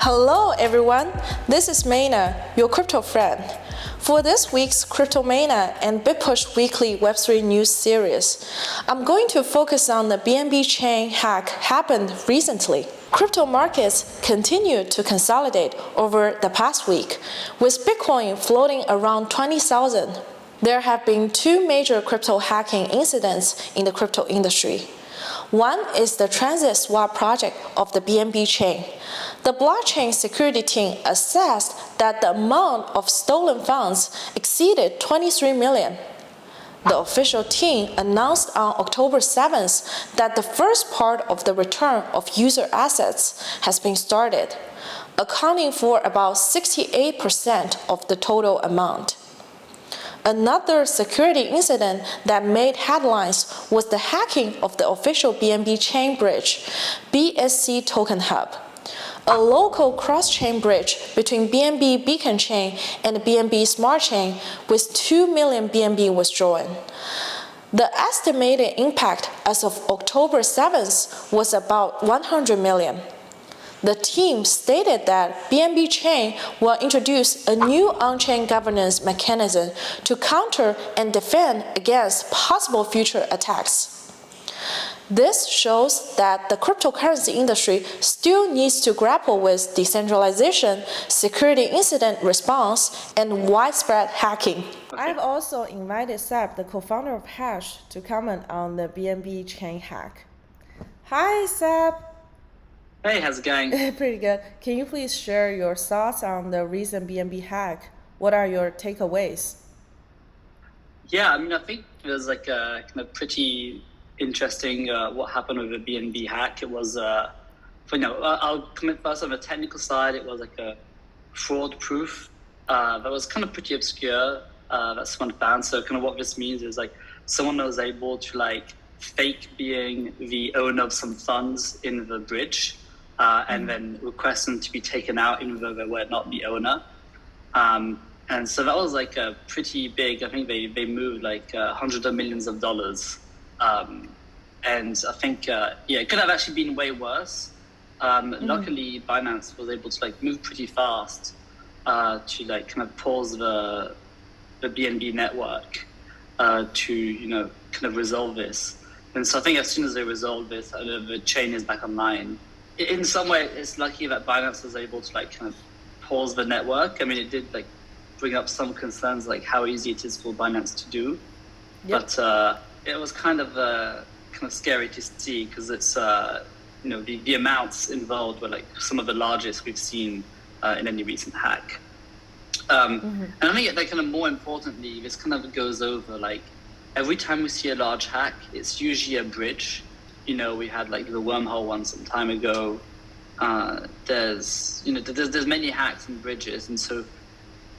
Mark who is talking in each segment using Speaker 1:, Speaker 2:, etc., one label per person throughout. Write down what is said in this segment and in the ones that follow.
Speaker 1: Hello everyone, this is Meina, your crypto friend. For this week's CryptoMeina and Bitpush weekly Web3 news series, I'm going to focus on the BNB Chain Hack happened recently. Crypto markets continued to consolidate over the past week, with Bitcoin floating around 20,000. There have been two major crypto hacking incidents in the crypto industry. One is the transit swap project of the BNB chain. The blockchain security team assessed that the amount of stolen funds exceeded 23 million. The official team announced on October 7th that the first part of the return of user assets has been started, accounting for about 68% of the total amount. Another security incident that made headlines was the hacking of the official BNB chain bridge, BSC Token Hub, a local cross-chain bridge between BNB Beacon Chain and BNB Smart Chain with 2 million BNB withdrawn. The estimated impact as of October 7th was about 100 million. The team stated that BNB Chain will introduce a new on-chain governance mechanism to counter and defend against possible future attacks. This shows that the cryptocurrency industry still needs to grapple with decentralization, security incident response, and widespread hacking. I've also invited Seb, the co-founder of Hedge, to comment on the BNB Chain Hack. Hi, Seb.
Speaker 2: Hey, how's it going?
Speaker 1: Pretty good. Can you please share your thoughts on the recent BNB hack? What are your takeaways?
Speaker 2: Yeah, I think it was like a kind of pretty interesting what happened with the BNB hack. It was, I'll comment first on the technical side. It was like a fraud proof that was kind of pretty obscure. That's someone found. So kind of what this means is like someone was able to fake being the owner of some funds in the bridge. And then request them to be taken out even though they were not the owner. And so that was a pretty big, I think they moved hundreds of millions of dollars. And I think, it could have actually been way worse. Luckily, Binance was able to move pretty fast to kind of pause the BNB network to, kind of resolve this. And so I think as soon as they resolved this, the chain is back online. In some way, it's lucky that Binance was able to kind of pause the network. I mean, it did bring up some concerns how easy it is for Binance to do. Yep. But it was kind of scary to see because it's the amounts involved were some of the largest we've seen in any recent hack. And I think kind of more importantly, this kind of goes over every time we see a large hack, it's usually a bridge. We had the wormhole one some time ago. There's many hacks and bridges, and so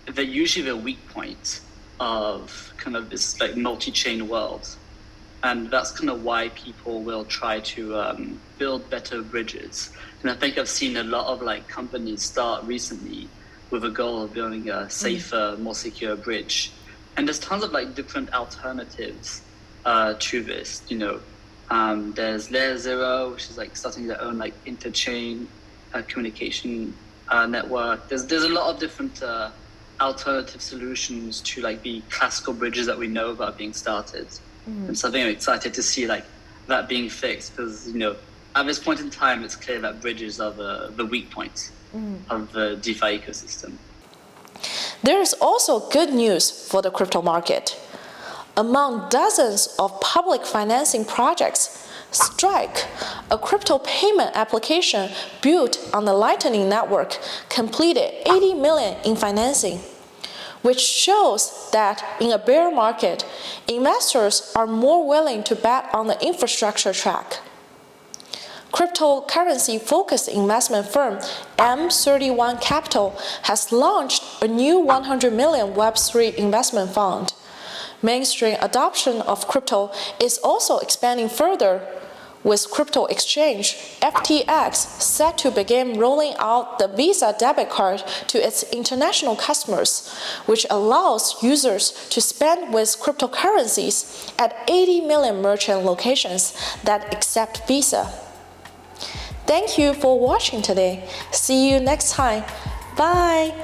Speaker 2: they're usually the weak point of kind of this multi-chain world, and that's kind of why people will try to build better bridges. And I think I've seen a lot of companies start recently with a goal of building a safer, more secure bridge. And there's tons of different alternatives to this. There's Layer 0, which is starting their own interchain communication network. There's a lot of different alternative solutions to the classical bridges that we know about being started. And so I think I'm excited to see that being fixed because at this point in time it's clear that bridges are the weak points of the DeFi ecosystem.
Speaker 1: There is also good news for the crypto market. Among dozens of public financing projects, Strike, a crypto payment application built on the Lightning Network, completed 80 million in financing, which shows that in a bear market, investors are more willing to bet on the infrastructure track. Cryptocurrency-focused investment firm M31 Capital has launched a new 100 million Web3 investment fund. Mainstream adoption of crypto is also expanding further, with crypto exchange FTX set to begin rolling out the Visa debit card to its international customers, which allows users to spend with cryptocurrencies at 80 million merchant locations that accept Visa. Thank you for watching today. See you next time. Bye.